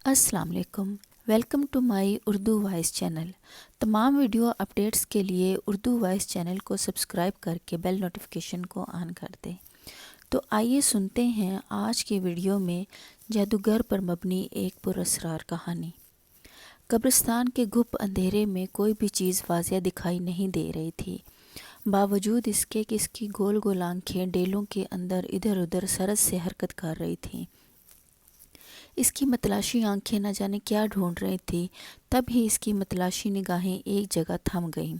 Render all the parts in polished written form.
السلام علیکم، welcome to my Urdu voice channel. تمام ویڈیو اپڈیٹس کے لیے اردو وائس چینل کو سبسکرائب کر کے بیل نوٹیفیکیشن کو آن کر دیں۔ تو آئیے سنتے ہیں آج کی ویڈیو میں جادوگر پر مبنی ایک پراسرار کہانی۔ قبرستان کے گھپ اندھیرے میں کوئی بھی چیز واضح دکھائی نہیں دے رہی تھی، باوجود اس کے کہ اس کی گول گول آنکھیں ڈیلوں کے اندر ادھر ادھر سرس سے حرکت کر رہی تھیں۔ اس کی متلاشی آنکھیں نہ جانے کیا ڈھونڈ رہی تھی، تب ہی اس کی متلاشی نگاہیں ایک جگہ تھم گئیں۔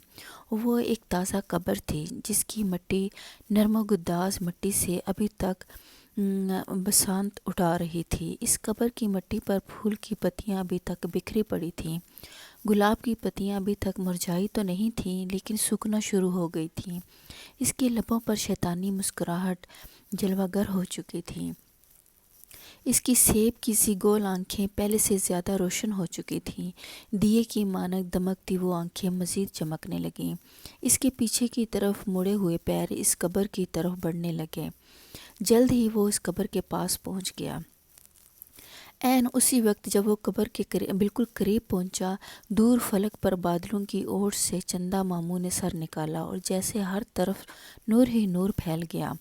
وہ ایک تازہ قبر تھی جس کی مٹی نرم و گداز مٹی سے ابھی تک بسانت اٹھا رہی تھی۔ اس قبر کی مٹی پر پھول کی پتیاں ابھی تک بکھری پڑی تھیں۔ گلاب کی پتیاں ابھی تک مرجھائی تو نہیں تھیں لیکن سوکھنا شروع ہو گئی تھیں۔ اس کے لبوں پر شیطانی مسکراہٹ جلوہ گر ہو چکی تھی۔ اس کی سیب کی سی گول آنکھیں پہلے سے زیادہ روشن ہو چکی تھیں۔ دیے کی مانند دمکتی وہ آنکھیں مزید چمکنے لگیں۔ اس کے پیچھے کی طرف مڑے ہوئے پیر اس قبر کی طرف بڑھنے لگے۔ جلد ہی وہ اس قبر کے پاس پہنچ گیا۔ عین اسی وقت جب وہ قبر کے بالکل قریب پہنچا، دور فلک پر بادلوں کی اوٹ سے چندہ ماموں نے سر نکالا اور جیسے ہر طرف نور ہی نور پھیل گیا۔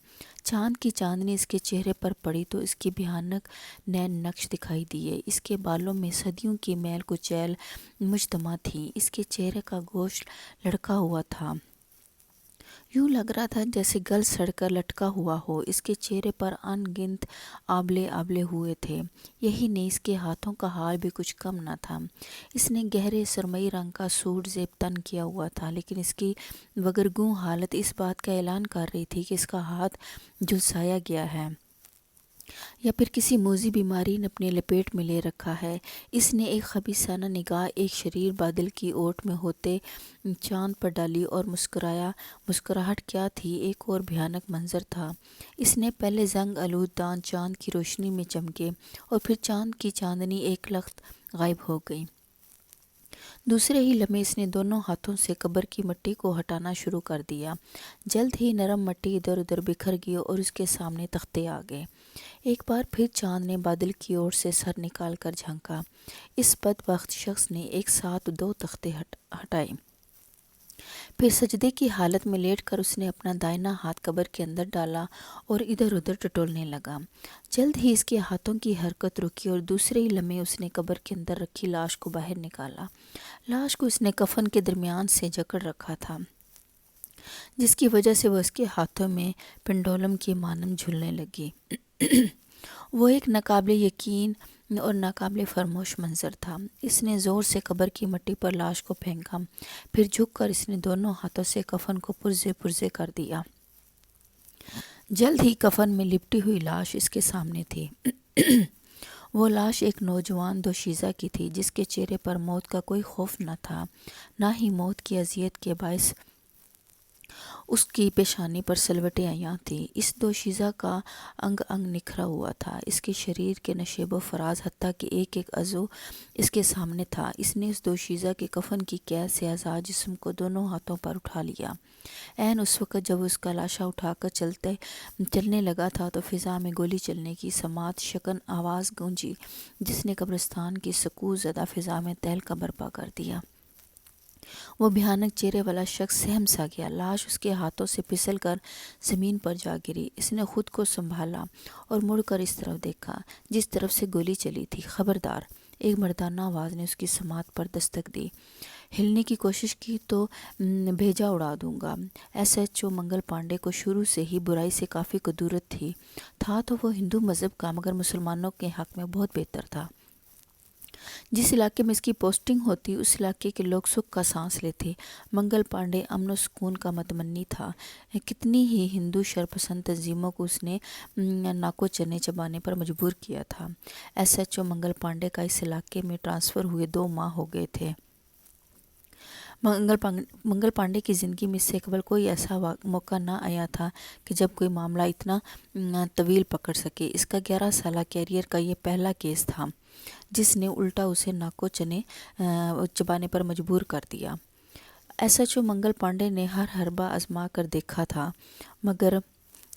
چاند کی چاندنی اس کے چہرے پر پڑی تو اس کی بھیانک نین نقش دکھائی دیے۔ اس کے بالوں میں صدیوں کی میل کچیل مجتمع تھی۔ اس کے چہرے کا گوشت لڑکا ہوا تھا، یوں لگ رہا تھا جیسے گل سڑ کر لٹکا ہوا ہو۔ اس کے چہرے پر ان گنت آبلے آبلے ہوئے تھے۔ یہی نہیں، اس کے ہاتھوں کا حال بھی کچھ کم نہ تھا۔ اس نے گہرے سرمئی رنگ کا سوٹ زیب تن کیا ہوا تھا، لیکن اس کی وگرگوں حالت اس بات کا اعلان کر رہی تھی کہ اس کا ہاتھ جھلسایا گیا ہے یا پھر کسی موذی بیماری نے اپنے لپیٹ میں لے رکھا ہے۔ اس نے ایک خبیثانہ نگاہ ایک شریر بادل کی اوٹ میں ہوتے چاند پر ڈالی اور مسکرایا۔ مسکراہٹ کیا تھی، ایک اور بھیانک منظر تھا۔ اس نے پہلے زنگ آلود دانت چاند کی روشنی میں چمکے اور پھر چاند کی چاندنی ایک لخت غائب ہو گئی۔ دوسرے ہی لمحے اس نے دونوں ہاتھوں سے قبر کی مٹی کو ہٹانا شروع کر دیا۔ جلد ہی نرم مٹی ادھر ادھر بکھر گئی اور اس کے سامنے تختے آ گئے۔ ایک بار پھر چاند نے بادل کی اوٹ سے سر نکال کر جھانکا۔ اس بدبخت شخص نے ایک ساتھ 2 تختے ہٹائے۔ پھر سجدے کی حالت میں لیٹ کر اس نے اپنا دائنا ہاتھ قبر کے اندر ڈالا اور ادھر ادھر ٹٹولنے لگا۔ جلد ہی اس کے ہاتھوں کی حرکت رکی اور دوسرے ہی لمحے اس نے قبر کے اندر رکھی لاش کو باہر نکالا۔ لاش کو اس نے کفن کے درمیان سے جکڑ رکھا تھا، جس کی وجہ سے وہ اس کے ہاتھوں میں پنڈولم کی مانند جھولنے لگی۔ وہ ایک ناقابل یقین اور ناقابل فراموش منظر تھا۔ اس نے زور سے قبر کی مٹی پر لاش کو پھینکا، پھر جھک کر اس نے دونوں ہاتھوں سے کفن کو پرزے پرزے کر دیا۔ جلد ہی کفن میں لپٹی ہوئی لاش اس کے سامنے تھی۔ وہ لاش ایک نوجوان دوشیزہ کی تھی جس کے چہرے پر موت کا کوئی خوف نہ تھا، نہ ہی موت کی اذیت کے باعث اس کی پیشانی پر سلوٹیں عیاں تھیں۔ اس دوشیزہ کا انگ انگ نکھرا ہوا تھا، اس کے شریر کے نشیب و فراز حتیٰ کہ ایک ایک عضو اس کے سامنے تھا۔ اس نے اس دوشیزہ کے کفن کی قید سے آزاد جسم کو دونوں ہاتھوں پر اٹھا لیا۔ عین اس وقت جب اس کا لاشا اٹھا کر چلنے لگا تھا تو فضا میں گولی چلنے کی سماعت شکن آواز گونجی جس نے قبرستان کی سکوت زدہ فضا میں تہلکہ برپا کر دیا۔ وہ بھیانک چہرے والا شخص سہم سا گیا۔ لاش اس کے ہاتھوں سے پھسل کر زمین پر جا گری۔ اس نے خود کو سنبھالا اور مڑ کر اس طرف دیکھا جس طرف سے گولی چلی تھی۔ خبردار! ایک مردانہ آواز نے اس کی سماعت پر دستک دی۔ ہلنے کی کوشش کی تو بھیجا اڑا دوں گا۔ S H O Mangal Pandey کو شروع سے ہی برائی سے کافی کدورت تھا تو وہ ہندو مذہب کا مگر مسلمانوں کے حق میں بہت بہتر تھا۔ جس علاقے میں اس کی پوسٹنگ ہوتی اس علاقے کے لوگ سکھ کا سانس لیتے۔ منگل پانڈے امن و سکون کا متمنی تھا۔ کتنی ہی ہندو شرپسند تنظیموں کو اس نے ناکو چنے چبانے پر مجبور کیا تھا۔ S H O Mangal Pandey کا اس علاقے میں ٹرانسفر ہوئے 2 ماہ ہو گئے تھے۔ منگل پانڈے کی زندگی میں اس سے قبل کوئی ایسا موقع نہ آیا تھا کہ جب کوئی معاملہ اتنا طویل پکڑ سکے۔ اس کا 11 سالہ کیریئر کا یہ پہلا کیس تھا جس نے الٹا اسے ناکو چنے چبانے پر مجبور کر دیا۔ S H O Mangal Pandey نے ہر حربہ آزما کر دیکھا تھا مگر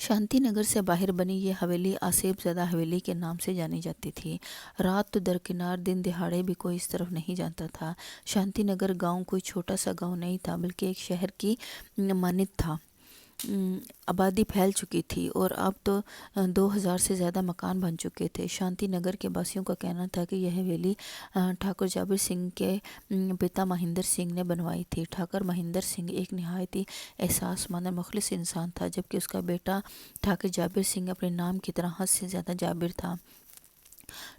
شانتی نگر سے باہر بنی یہ حویلی آصف زدہ حویلی کے نام سے جانی جاتی تھی۔ رات تو درکنار، دن دہاڑے بھی کوئی اس طرف نہیں جانتا تھا۔ شانتی نگر گاؤں کوئی چھوٹا سا گاؤں نہیں تھا، بلکہ ایک شہر کی مانند تھا۔ آبادی پھیل چکی تھی اور اب تو 2000 سے زیادہ مکان بن چکے تھے۔ شانتی نگر کے باسیوں کا کہنا تھا کہ یہ حویلی ٹھاکر جابر سنگھ کے پتا مہندر سنگھ نے بنوائی تھی۔ ٹھاکر مہندر سنگھ ایک نہایت ہی احساس مند اور مخلص انسان تھا، جبکہ اس کا بیٹا ٹھاکر جابر سنگھ اپنے نام کی طرح حد سے زیادہ جابر تھا۔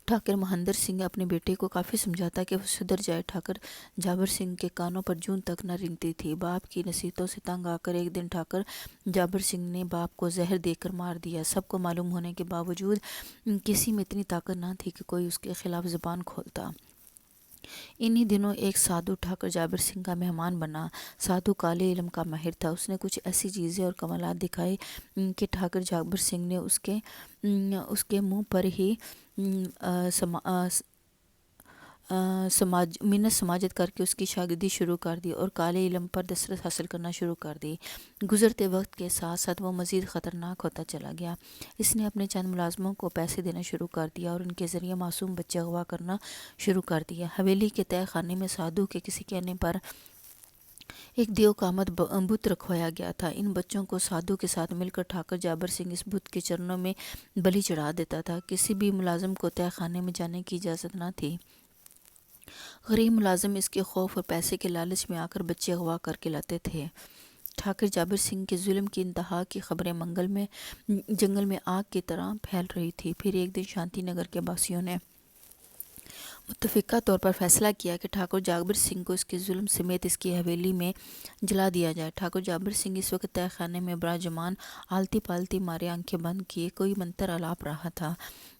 ٹھاکر مہندر سنگھ اپنے بیٹے کو کافی سمجھاتا کہ وہ سدھر جائے۔ ٹھاکر جابر سنگھ کے کانوں پر جون تک نہ رنگتی تھی۔ باپ کی نصیحتوں سے تنگ آ کر ایک دن ٹھاکر جابر سنگھ نے باپ کو زہر دے کر مار دیا۔ سب کو معلوم ہونے کے باوجود کسی میں اتنی طاقت نہ تھی کہ کوئی اس کے خلاف زبان کھولتا۔ انہی دنوں ایک سادھو ٹھاکر جابر سنگھ کا مہمان بنا۔ سادھو کالے علم کا ماہر تھا۔ اس نے کچھ ایسی چیزیں اور کمالات دکھائے کہ ٹھاکر جابر سنگھ نے اس کے منہ پر ہی منت سماجت کر کے اس کی شاگردی شروع کر دی اور کالے علم پر دسترس حاصل کرنا شروع کر دی۔ گزرتے وقت کے ساتھ ساتھ وہ مزید خطرناک ہوتا چلا گیا۔ اس نے اپنے چند ملازموں کو پیسے دینا شروع کر دیا اور ان کے ذریعے معصوم بچے اغوا کرنا شروع کر دیا۔ حویلی کے تہہ خانے میں سادھو کے کسی کہنے پر ایک دیو کا آمد بت رکھوایا گیا تھا۔ ان بچوں کو سادھو کے ساتھ مل کر ٹھاکر جابر سنگھ اس بت کے چرنوں میں بلی چڑھا دیتا تھا۔ کسی بھی ملازم کو تہہ خانے میں جانے کی اجازت نہ تھی۔ غریب ملازم اس کے خوف اور پیسے کے لالچ میں آ کر بچے اغوا کر کے لاتے تھے۔ ٹھاکر جابر سنگھ کے ظلم کی انتہا کی خبریں جنگل میں آگ کی طرح پھیل رہی تھی۔ پھر ایک دن شانتی نگر کے باسیوں نے متفقہ طور پر فیصلہ کیا کہ ٹھاکر جابر سنگھ کو اس کے ظلم سمیت اس کی حویلی میں جلا دیا جائے۔ ٹھاکر جابر سنگھ اس وقت تہہ خانے میں براجمان آلتی پالتی مارے آنکھیں بند کیے کوئی منتر الاپ رہا تھا۔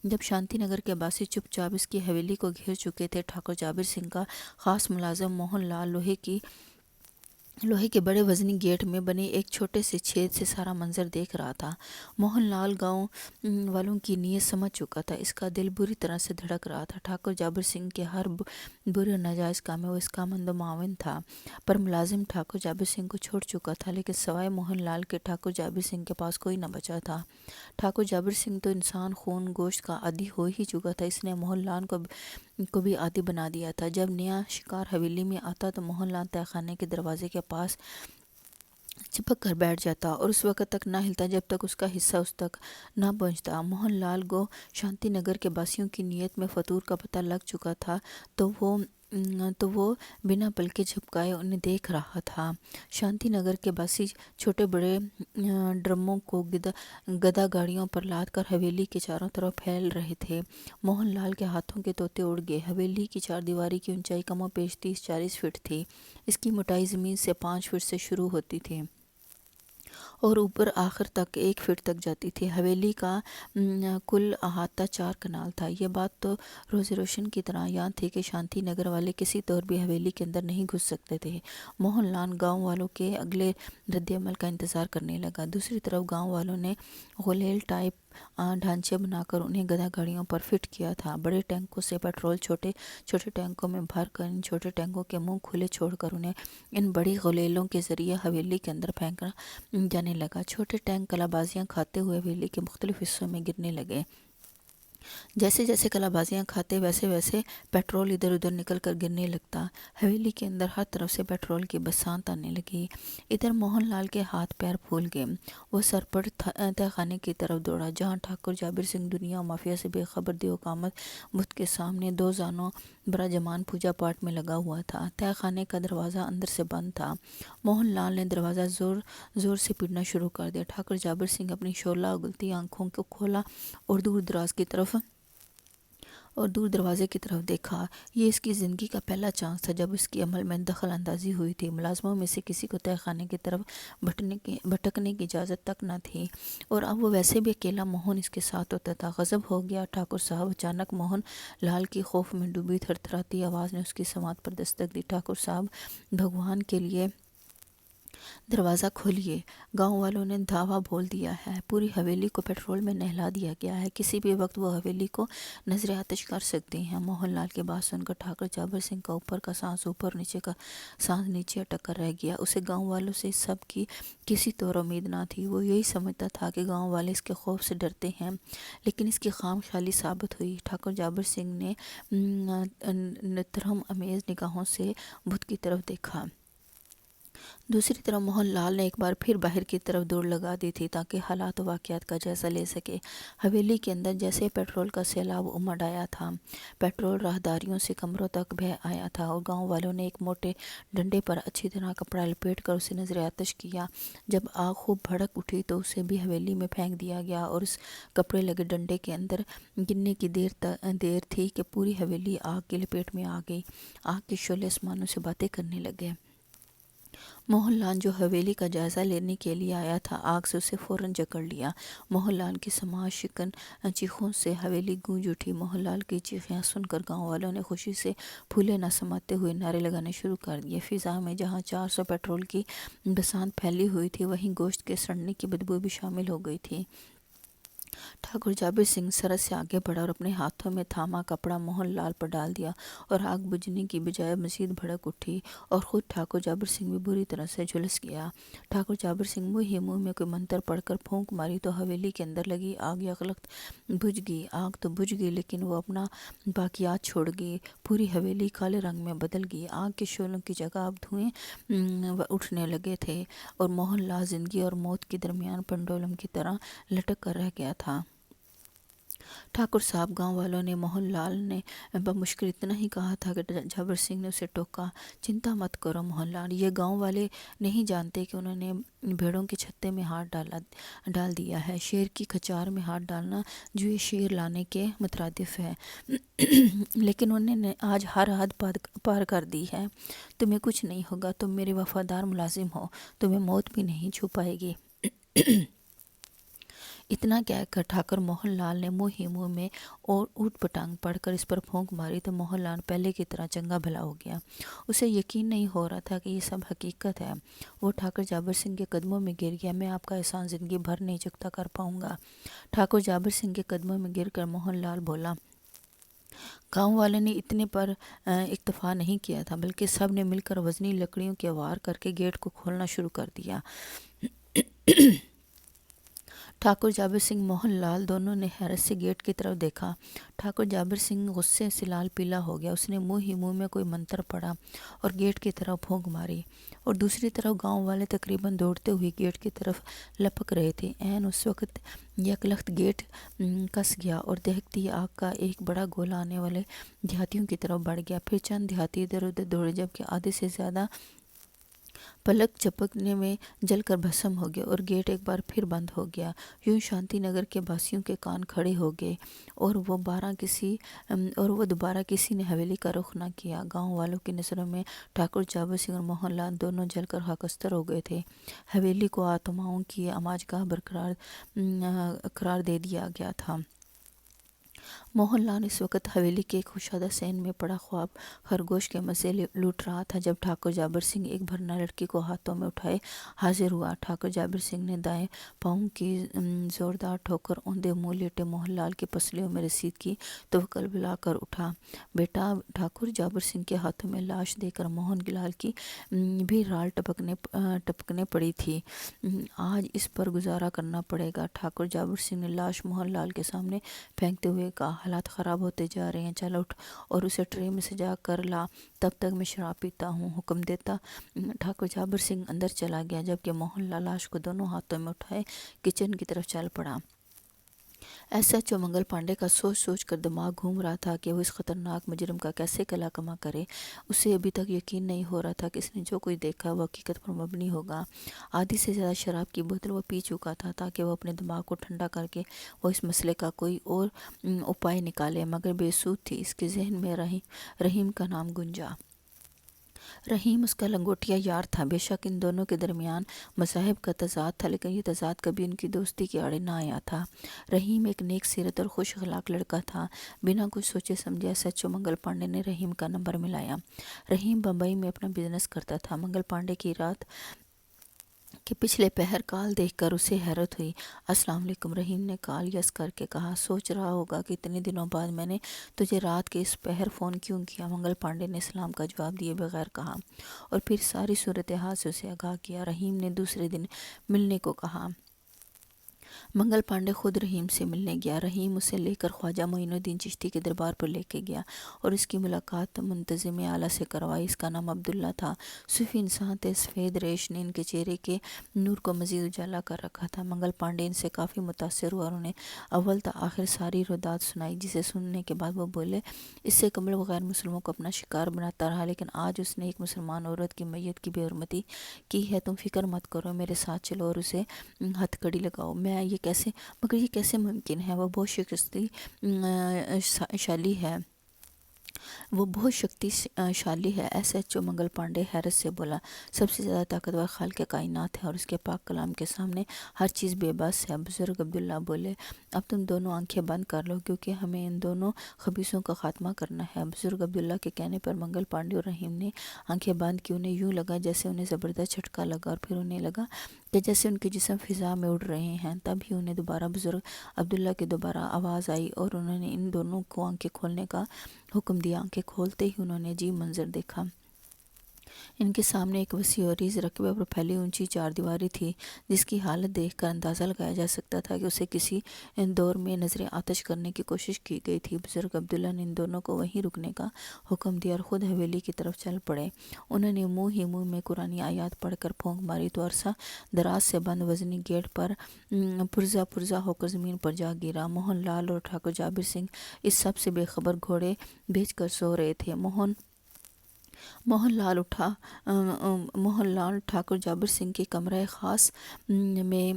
جب شانتی نگر کے باسی چپ چاپ اس کی حویلی کو گھیر چکے تھے، ٹھاکر جابر سنگھ کا خاص ملازم موہن لال لوہے کے بڑے وزنی گیٹ میں بنے ایک چھوٹے سے چھید سے سارا منظر دیکھ رہا تھا۔ موہن لال گاؤں والوں کی نیت سمجھ چکا تھا۔ اس کا دل بری طرح سے دھڑک رہا تھا۔ ٹھاکر جابر سنگھ کے ہر برے اور ناجائز کام میں وہ اس کا مند و معاون تھا، پر ملازم ٹھاکر جابر سنگھ کو چھوڑ چکا تھا، لیکن سوائے موہن لال کے ٹھاکر جابر سنگھ کے پاس کوئی نہ بچا تھا۔ ٹھاکر جابر سنگھ تو انسان خون گوشت کا عادی ہو ہی چکا تھا، اس نے موہن لال کو بھی عادی بنا دیا تھا۔ جب نیا شکار حویلی میں آتا تو موہن لال تہہ خانے کے دروازے کے پاس چپک کر بیٹھ جاتا اور اس وقت تک نہ ہلتا جب تک اس کا حصہ اس تک نہ پہنچتا۔ موہن لال کو شانتی نگر کے باسیوں کی نیت میں فطور کا پتہ لگ چکا تھا، تو وہ بنا پلکے جھپکائے انہیں دیکھ رہا تھا۔ شانتی نگر کے باسی چھوٹے بڑے ڈرموں کو گدا گاڑیوں پر لاد کر حویلی کے چاروں طرف پھیل رہے تھے۔ موہن لال کے ہاتھوں کے طوطے اڑ گئے۔ حویلی کی چار دیواری کی اونچائی کم و بیش 30-40 فٹ تھی۔ اس کی موٹائی زمین سے 5 فٹ سے شروع ہوتی تھی اور اوپر آخر تک 1 فٹ تک جاتی تھی۔ حویلی کا کل احاطہ 4 کنال تھا۔ یہ بات تو روز روشن کی طرح یاد تھی کہ شانتی نگر والے کسی طور بھی حویلی کے اندر نہیں گھس سکتے تھے۔ موہن لال گاؤں والوں کے اگلے رد عمل کا انتظار کرنے لگا۔ دوسری طرف گاؤں والوں نے غلیل ٹائپ ڈھانچے بنا کر انہیں گدا گاڑیوں پر فٹ کیا تھا۔ بڑے ٹینکوں سے پیٹرول چھوٹے چھوٹے ٹینکوں میں بھر کر ان چھوٹے ٹینکوں کے منہ کھلے چھوڑ کر انہیں ان بڑی غلیلوں کے ذریعے حویلی کے اندر پھینکا جانے لگا۔ چھوٹے ٹینک کلا بازیاں کھاتے ہوئے حویلی کے مختلف حصوں میں گرنے لگے۔ جیسے جیسے کلا بازیاں کھاتے ویسے ویسے پیٹرول ادھر ادھر نکل کر گرنے لگتا۔ حویلی کے اندر ہر طرف سے پیٹرول کی برسات آنے لگی۔ ادھر موہن لال کے ہاتھ پیر پھول گئے۔ وہ سرپٹ تہہ خانے کی طرف دوڑا، جہاں ٹھاکر جابر سنگھ دنیا و مافیا سے بے خبر دیو کا آمد بت کے سامنے 2 زانوں براجمان پوجا پاٹ میں لگا ہوا تھا۔ تہہ خانے کا دروازہ اندر سے بند تھا۔ موہن لال نے دروازہ زور زور سے پیٹنا شروع کر دیا۔ ٹھاکر جابر سنگھ اپنی شعلہ اگلتی آنکھوں کو کھولا اور دور دروازے کی طرف دیکھا۔ یہ اس کی زندگی کا پہلا چانس تھا جب اس کی عمل میں دخل اندازی ہوئی تھی۔ ملازموں میں سے کسی کو تہہ خانے کی طرف بھٹکنے کی اجازت تک نہ تھی، اور اب وہ ویسے بھی اکیلا موہن اس کے ساتھ ہوتا تھا۔ غضب ہو گیا ٹھاکر صاحب! اچانک موہن لال کی خوف میں ڈوبی تھرتھراتی آواز نے اس کی سماعت پر دستک دی۔ ٹھاکر صاحب، بھگوان کے لیے دروازہ کھولیے، گاؤں والوں نے دھاوا بول دیا ہے، پوری حویلی کو پیٹرول میں نہلا دیا گیا ہے، کسی بھی وقت وہ حویلی کو نظر آتش کر سکتے ہیں۔ موہن لال کی بات سن کر ٹھاکر جابر سنگھ کا اوپر کا سانس اوپر، نیچے کا سانس نیچے اٹک کر رہ گیا۔ اسے گاؤں والوں سے سب کی کسی طور امید نہ تھی۔ وہ یہی سمجھتا تھا کہ گاؤں والے اس کے خوف سے ڈرتے ہیں، لیکن اس کی خام خیالی ثابت ہوئی۔ ٹھاکر جابر سنگھ نے ترہم امیز نگاہوں سے بت کی طرف دیکھا۔ دوسری طرف موہن لال نے ایک بار پھر باہر کی طرف دوڑ لگا دی تھی تاکہ حالات و واقعات کا جائزہ لے سکے۔ حویلی کے اندر جیسے پیٹرول کا سیلاب امڈ آیا تھا، پیٹرول راہداریوں سے کمروں تک بہہ آیا تھا، اور گاؤں والوں نے ایک موٹے ڈنڈے پر اچھی طرح کپڑا لپیٹ کر اسے نظر آتش کیا۔ جب آگ خوب بھڑک اٹھی تو اسے بھی حویلی میں پھینک دیا گیا، اور اس کپڑے لگے ڈنڈے کے اندر گرنے کی دیر تھی کہ پوری حویلی آگ کی لپیٹ میں آ گئی۔ آگ کے شعلے آسمانوں سے باتیں کرنے لگے۔ موہن لال جو حویلی کا جائزہ لینے کے لیے آیا تھا، آگ سے اسے فوراً جکڑ لیا۔ موہن لال کی سماع شکن چیخوں سے حویلی گونج اٹھی۔ موہن لال کی چیخیں سن کر گاؤں والوں نے خوشی سے پھولے نہ سماتے ہوئے نعرے لگانے شروع کر دیے۔ فضا میں جہاں 400 پیٹرول کی بساط پھیلی ہوئی تھی، وہیں گوشت کے سڑنے کی بدبو بھی شامل ہو گئی تھی۔ ٹھاکر جابر سنگھ سرحد سے آگے بڑھا اور اپنے ہاتھوں میں تھاما کپڑا موہن لال پر ڈال دیا، اور آگ بجھنے کی بجائے مزید بھڑک اٹھی، اور خود ٹھاکر جابر سنگھ بھی بری طرح سے جھلس گیا۔ ٹھاکر جابر سنگھ منہ ہی منہ میں کوئی منتر پڑھ کر پھونک ماری تو حویلی کے اندر لگی آگ یکلخت بجھ گئی۔ آگ تو بجھ گئی، لیکن وہ اپنا باقیات چھوڑ گئی۔ پوری حویلی کالے رنگ میں بدل گئی۔ آگ کے شعلوں کی جگہ اب دھوئیں اٹھنے لگے تھے، اور موہن لال زندگی اور موت کے درمیان پنڈولم کی طرح لٹک کر رہ گیا تھا۔ ٹھاکر صاحب، گاؤں والوں نے موہن لال نے بمشکل اتنا ہی کہا تھا کہ جابر سنگھ نے اسے ٹوکا، چنتا مت کرو موہن لال، یہ گاؤں والے نہیں جانتے کہ انہوں نے بھیڑوں کے چھتے میں ہاتھ ڈال دیا ہے۔ شیر کی کھچار میں ہاتھ ڈالنا جو یہ شیر لانے کے مترادف ہے، لیکن انہوں نے آج ہر حد پار کر دی ہے۔ تمہیں کچھ نہیں ہوگا، تم میرے وفادار ملازم ہو، تمہیں موت بھی نہیں چھو پائے گی۔ اتنا کہہ کر ٹھاکر موہن لال نے منہ ہی منہ میں اور اوٹ پٹانگ پڑھ کر اس پر پھونک ماری تو موہن لال پہلے کی طرح چنگا بھلا ہو گیا۔ اسے یقین نہیں ہو رہا تھا کہ یہ سب حقیقت ہے۔ وہ ٹھاکر جابر سنگھ کے قدموں میں گر گیا۔ میں آپ کا احسان زندگی بھر نہیں چکتا کر پاؤں گا۔ ٹھاکر جابر سنگھ کے قدموں میں گر کر موہن لال بولا۔ گاؤں والوں نے اتنے پر اکتفا نہیں کیا تھا، بلکہ سب نے مل کر وزنی لکڑیوں کے وار کر کے گیٹ کو کھولنا شروع کر دیا۔ ٹھاکر جابر سنگھ، موہن لال دونوں نے حیرت سے گیٹ کی طرف دیکھا۔ ٹھاکر جابر سنگھ غصے سے لال پیلا ہو گیا۔ اس نے منہ ہی منہ میں کوئی منتر پڑھا اور گیٹ کی طرف پھونک ماری، اور دوسری طرف گاؤں والے تقریباً دوڑتے ہوئے گیٹ کی طرف لپک رہے تھے۔ عین اس وقت یکلخت گیٹ کس گیا، اور دہکتی آگ کا ایک بڑا گولا آنے والے دیہاتیوں کی طرف بڑھ گیا۔ پھر چند دیہاتی ادھر ادھر دوڑے، جبکہ آدھے سے زیادہ پلک جھپکنے میں جل کر بھسم ہو گئے، اور گیٹ ایک بار پھر بند ہو گیا۔ یوں شانتی نگر کے باسیوں کے کان کھڑے ہو گئے، اور وہ دوبارہ کسی نے حویلی کا رخ نہ کیا۔ گاؤں والوں کی نظروں میں ٹھاکر جابر سنگھ اور موہن لال دونوں جل کر خاکستر ہو گئے تھے۔ حویلی کو آتماؤں کی آماجگاہ قرار دے دیا گیا تھا۔ موہن لال اس وقت حویلی کے ایک کشادہ صحن میں پڑا خواب خرگوش کے مزے لوٹ رہا تھا، جب ٹھاکر جابر سنگھ ایک بھرنا لڑکی کو ہاتھوں میں اٹھائے حاضر ہوا۔ ٹھاکر جابر سنگھ نے دائیں پاؤں کی زوردار ٹھوکر اوندے منہ لیٹے موہن لال کی پسلیوں میں رسید کی تو وہ کلبلا کر اٹھا۔ بیٹا! ٹھاکر جابر سنگھ کے ہاتھوں میں لاش دے کر موہن لال کی بھی رال ٹپکنے پڑی تھی۔ آج اس پر گزارا کرنا پڑے گا۔ ٹھاکر جابر سنگھ نے لاش موہن لال کے سامنے پھینکتے ہوئے کہا، حالات خراب ہوتے جا رہے ہیں، چل اٹھ اور اسے ٹرے میں سجا کر لا، تب تک میں شراب پیتا ہوں۔ حکم دیتا ٹھاکر جابر سنگھ اندر چلا گیا، جبکہ موہن لال لاش کو دونوں ہاتھوں میں اٹھائے کچن کی طرف چل پڑا۔ S H O Mangal Pandey کا سوچ سوچ کر دماغ گھوم رہا تھا کہ وہ اس خطرناک مجرم کا کیسے کما کرے۔ اسے ابھی تک یقین نہیں ہو رہا تھا کہ اس نے جو کچھ دیکھا وہ حقیقت پر مبنی ہوگا۔ آدھی سے زیادہ شراب کی بوتل وہ پی چکا تھا تاکہ وہ اپنے دماغ کو ٹھنڈا کر کے وہ اس مسئلے کا کوئی اور اپائے نکالے، مگر بے سود تھی۔ اس کے ذہن میں رحیم کا نام گونجا۔ رحیم اس کا لنگوٹیا یار تھا۔ بے شک ان دونوں کے درمیان مذاہب کا تضاد تھا، لیکن یہ تضاد کبھی ان کی دوستی کے آڑے نہ آیا تھا۔ رحیم ایک نیک سیرت اور خوش اخلاق لڑکا تھا۔ بنا کچھ سوچے سمجھے S H O Mangal Pandey نے رحیم کا نمبر ملایا۔ رحیم بمبئی میں اپنا بزنس کرتا تھا۔ منگل پانڈے کی رات کہ پچھلے پہر کال دیکھ کر اسے حیرت ہوئی۔ السلام علیکم، رحیم نے کال یس کر کے کہا۔ سوچ رہا ہوگا کہ اتنے دنوں بعد میں نے تجھے رات کے اس پہر فون کیوں کیا، منگل پانڈے نے سلام کا جواب دیے بغیر کہا، اور پھر ساری صورتحال سے اسے آگاہ کیا۔ رحیم نے دوسرے دن ملنے کو کہا۔ منگل پانڈے خود رحیم سے ملنے گیا۔ رحیم اسے لے کر خواجہ معین الدین چشتی کے دربار پر لے کے گیا اور اس کی ملاقات منتظم اعلیٰ سے کروائی۔ اس کا نام عبداللہ تھا۔ صوفی انسان تھے، سفید ریش نے ان کے چہرے کے نور کو مزید اجالا کر رکھا تھا۔ منگل پانڈے ان سے کافی متاثر ہوا اور انہیں اول تا آخر ساری رودات سنائی، جسے سننے کے بعد وہ بولے، اس سے قبل وہ غیر مسلموں کو اپنا شکار بناتا رہا، لیکن آج اس نے ایک مسلمان عورت کی میت کی بے حرمتی کی ہے۔ تم فکر مت کرو، میرے ساتھ چلو اور اسے ہتھ کڑی لگاؤ۔ مگر یہ کیسے ممکن ہے؟ وہ بہت شکتی شالی ہے۔ S H O Mangal Pandey حیرت سے بولا۔ سب سے زیادہ طاقتور خالق کائنات ہے اور اس کے پاک کلام کے سامنے ہر چیز بے بس ہے۔ بزرگ عبداللہ بولے، اب تم دونوں آنکھیں بند کر لو، کیونکہ ہمیں ان دونوں خبیثوں کا خاتمہ کرنا ہے۔ بزرگ عبداللہ کے کہنے پر منگل پانڈے اور رحیم نے آنکھیں بند کی۔ انہیں یوں لگا جیسے انہیں زبردست جھٹکا لگا، اور پھر انہیں لگا کہ جیسے ان کے جسم فضا میں اڑ رہے ہیں۔ تب ہی انہیں دوبارہ بزرگ عبداللہ کی دوبارہ آواز آئی اور انہوں نے ان دونوں کو آنکھیں کھولنے کا حکم دیا۔ آنکھیں کھولتے ہی انہوں نے عجیب منظر دیکھا۔ ان کے سامنے ایک وسیع اور عریض رقبے پر پھیلی اونچی چار دیواری تھی، جس کی حالت دیکھ کر اندازہ لگایا جا سکتا تھا کہ اسے کسی دور میں نظر آتش کرنے کی کوشش کی گئی تھی۔ بزرگ عبداللہ نے ان دونوں کو وہیں رکنے کا حکم دیا اور خود حویلی کی طرف چل پڑے۔ انہوں نے منہ ہی منہ میں قرآنی آیات پڑھ کر پھونک ماری تو عرصہ دراز سے بند وزنی گیٹ پر پرزا پرزا ہو کر زمین پر جا گرا۔ موہن لال اور ٹھاکر جابر سنگھ اس سب سے بے خبر گھوڑے بیچ کر سو رہے تھے۔ موہن لال ٹھاکر جابر سنگھ کے کمرہ خاص میں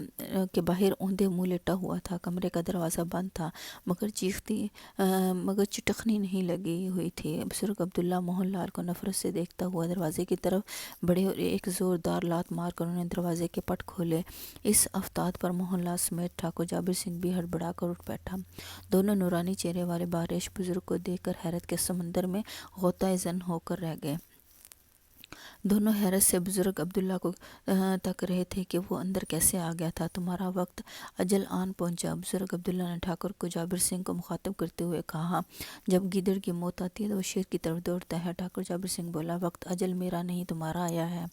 کے باہر اوندے منہ لیٹا ہوا تھا۔ کمرے کا دروازہ بند تھا، مگر چٹخنی نہیں لگی ہوئی تھی۔ بزرگ عبداللہ موہن لال کو نفرت سے دیکھتا ہوا دروازے کی طرف بڑھے اور ایک زوردار لات مار کر انہوں نے دروازے کے پٹ کھولے۔ اس افتاد پر موہن لال سمیت ٹھاکر جابر سنگھ بھی ہڑبڑا کر اٹھ بیٹھا۔ دونوں نورانی چہرے والے باریش بزرگ کو دیکھ کر حیرت کے سمندر میں غوطۂ زن ہو کر رہ گئے۔ دونوں حیرت سے بزرگ عبداللہ کو تک رہے تھے کہ وہ اندر کیسے آ گیا تھا۔ تمہارا وقت اجل آن پہنچا، بزرگ عبداللہ نے ٹھاکر کو جابر سنگھ کو مخاطب کرتے ہوئے کہا۔ جب گیدڑ کی موت آتی ہے تو وہ شیر کی طرف دوڑتا ہے۔ ٹھاکر جابر سنگھ بولا، وقت اجل میرا نہیں تمہارا آیا ہے،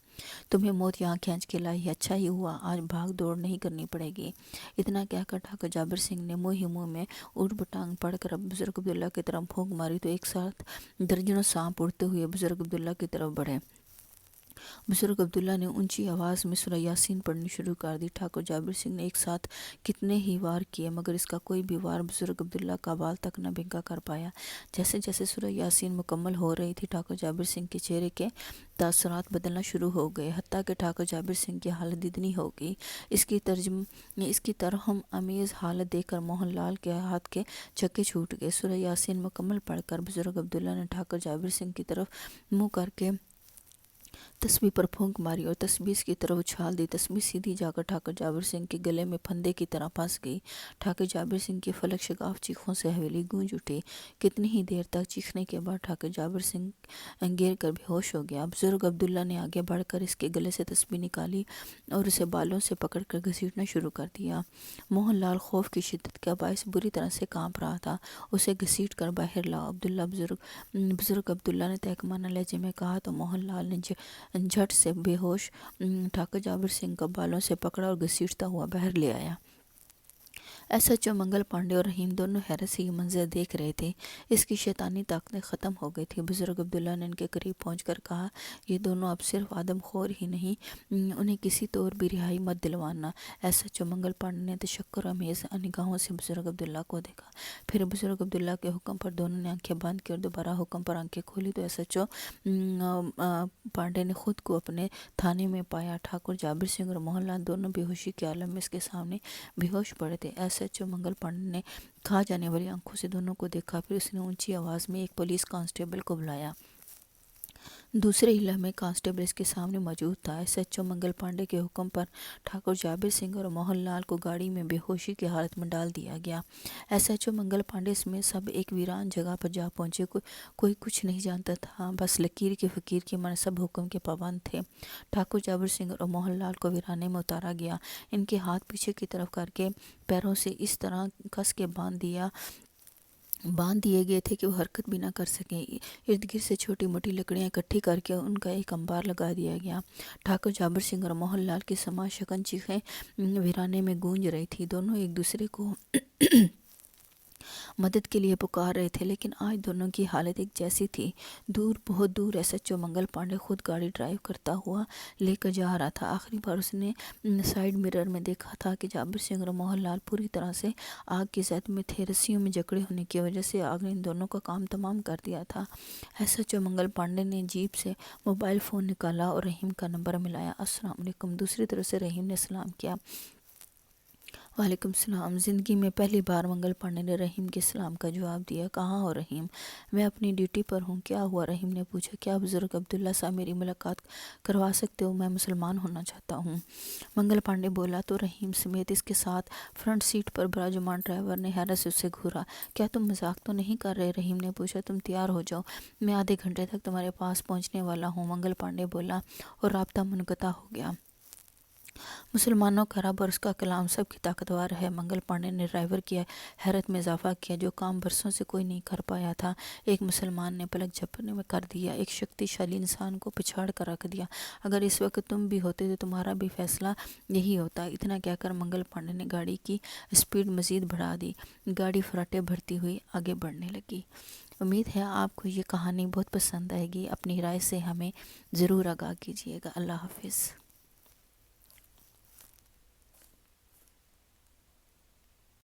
تمہیں موت یہاں کھینچ کے لائی ہے۔ اچھا ہی ہوا، آج بھاگ دوڑ نہیں کرنی پڑے گی۔ اتنا کہہ کر ٹھاکر جابر سنگھ نے منہ ہی منہ میں اوٹ پٹانگ پڑھ کر بزرگ عبداللہ کی طرف پھونک ماری تو ایک ساتھ درجنوں سانپ اڑتے ہوئے بزرگ عبداللہ کی طرف بڑھے۔ بزرگ عبداللہ نے اونچی آواز میں سورہ یاسین پڑھنی شروع کر دی۔ ٹھاکر جابر سنگھ نے ایک ساتھ کتنے ہی وار کیے، مگر اس کا کوئی بھی وار بزرگ عبداللہ کا بال تک نہ بھینگا کر پایا۔ جیسے جیسے سورہ یاسین مکمل ہو رہی تھی، ٹھاکر جابر سنگھ کے چہرے کے تاثرات بدلنا شروع ہو گئے، حتیٰ کہ ٹھاکر جابر سنگھ کی حالت دیدنی ہو گئی۔ اس کی ترحم آمیز حالت دیکھ کر موہن لال کے ہاتھ کے چکے چھوٹ گئے۔ سورہ یاسین مکمل پڑھ کر بزرگ عبداللہ نے ٹھاکر جابر سنگھ کی طرف منہ کر کے تسبیح پر پھونک ماری اور تسبیح اس کی طرف اچھال دی۔ تسبیح سیدھی جا کر ٹھاکر جابر سنگھ کے گلے میں پھندے کی طرح پھنس گئی۔ ٹھاکر جابر سنگھ کی فلک شگاف چیخوں سے حویلی گونج اٹھی۔ کتنی ہی دیر تک چیخنے کے بعد ٹھاکر جابر سنگھ گر کر بے ہوش ہو گیا۔ بزرگ عبداللہ نے آگے بڑھ کر اس کے گلے سے تسبیح نکالی اور اسے بالوں سے پکڑ کر گھسیٹنا شروع کر دیا۔ موہن لال خوف کی شدت کا باعث بری طرح سے کانپ رہا تھا۔ اسے گھسیٹ کر باہر لاؤ، بزرگ عبداللہ نے تحکمانہ لہجے میں کہا تو موہن لال نے جھٹ سے بے ہوش ٹھاکر جابر سنگھ کو بالوں سے پکڑا اور گھسیٹتا ہوا باہر لے آیا۔ S H O Mangal Pandey اور رحیم دونوں حیرت سے یہ منظر دیکھ رہے تھے۔ اس کی شیطانی طاقتیں ختم ہو گئی تھی۔ بزرگ عبداللہ نے ان کے قریب پہنچ کر کہا، یہ دونوں اب صرف آدم خور ہی نہیں، انہیں کسی طور بھی رہائی مت دلوانا۔ S H O Mangal Pandey نے تشکر آمیز نگاہوں سے بزرگ عبداللہ کو دیکھا۔ پھر بزرگ عبداللہ کے حکم پر دونوں نے آنکھیں بند کی اور دوبارہ حکم پر آنکھیں کھولی تو ایس ایچ او پانڈے نے خود کو اپنے تھانے میں پایا۔ ٹھاکر جابر سنگھ اور موہن لال دونوں بے ہوشی کے عالم میں اس کے سامنے بے ہوش پڑے تھے۔ S H O Mangal Pandey نے کھا جانے والی آنکھوں سے دونوں کو دیکھا، پھر اس نے اونچی آواز میں ایک پولیس کانسٹیبل کو بلایا۔ دوسرے علا میں کانسٹیبل اس کے سامنے موجود تھا۔ S H O Mangal Pandey کے حکم پر ٹھاکر جابر سنگھ اور موہن لال کو گاڑی میں بے ہوشی کی حالت میں ڈال دیا گیا۔ S H O Mangal Pandey سمیت سب ایک ویران جگہ پر جا پہنچے۔ کوئی کچھ نہیں جانتا تھا، بس لکیر کے فقیر کے من سب حکم کے پابند تھے۔ ٹھاکر جابر سنگھ اور موہن لال کو ویرانے میں اتارا گیا۔ ان کے ہاتھ پیچھے کی طرف کر کے پیروں سے اس طرح کس کے باندھ دیے گئے تھے کہ وہ حرکت بھی نہ کر سکیں۔ ارد گرد سے چھوٹی موٹی لکڑیاں اکٹھی کر کے ان کا ایک انبار لگا دیا گیا۔ ٹھاکر جابر سنگھ اور موہن لال کی سماج شکن چیخیں ویرانے میں گونج رہی تھی۔ دونوں ایک دوسرے کو مدد کے لیے پکار رہے تھے، لیکن آج دونوں کی حالت ایک جیسی تھی۔ دور، بہت دور S H O Mangal Pandey خود گاڑی ڈرائیو کرتا ہوا لے کر جا رہا تھا۔ آخری بار اس نے سائیڈ مرر میں دیکھا تھا کہ جابر سنگھ اور موہن لال پوری طرح سے آگ کی زد میں تھے۔ رسیوں میں جکڑے ہونے کی وجہ سے آگ نے ان دونوں کا کام تمام کر دیا تھا۔ S H O Mangal Pandey نے جیب سے موبائل فون نکالا اور رحیم کا نمبر ملایا۔ السلام علیکم۔ دوسری طرف سے رحیم نے سلام کیا۔ وعلیکم السلام۔ زندگی میں پہلی بار منگل پانڈے نے رحیم کے سلام کا جواب دیا۔ کہاں ہو رحیم؟ میں اپنی ڈیوٹی پر ہوں۔ کیا ہوا؟ رحیم نے پوچھا۔ کیا بزرگ عبداللہ صاحب میری ملاقات کروا سکتے ہو؟ میں مسلمان ہونا چاہتا ہوں۔ منگل پانڈے بولا تو رحیم سمیت اس کے ساتھ فرنٹ سیٹ پر براجمان ڈرائیور نے حیرت سے اسے گھورا۔ کیا تم مذاق تو نہیں کر رہے؟ رحیم نے پوچھا۔ تم تیار ہو جاؤ، میں آدھے گھنٹے تک تمہارے پاس پہنچنے والا ہوں، منگل پانڈے بولا، اور رابطہ منقطع ہو گیا۔ مسلمانوں کا رب اور اس کا کلام سب کی طاقتور ہے۔ منگل پانڈے نے ڈرائیور کی حیرت میں اضافہ کیا۔ جو کام برسوں سے کوئی نہیں کر پایا تھا، ایک مسلمان نے پلک جھپکنے میں کر دیا، ایک شکتی شالی انسان کو پچھاڑ کر رکھ دیا۔ اگر اس وقت تم بھی ہوتے تو تمہارا بھی فیصلہ یہی ہوتا۔ اتنا کہہ کر منگل پانڈے نے گاڑی کی اسپیڈ مزید بڑھا دی۔ گاڑی فراٹے بھرتی ہوئی آگے بڑھنے لگی۔ امید ہے آپ کو یہ کہانی بہت پسند آئے گی۔ اپنی رائے سے ہمیں ضرور آگاہ کیجیے گا۔ اللہ حافظ۔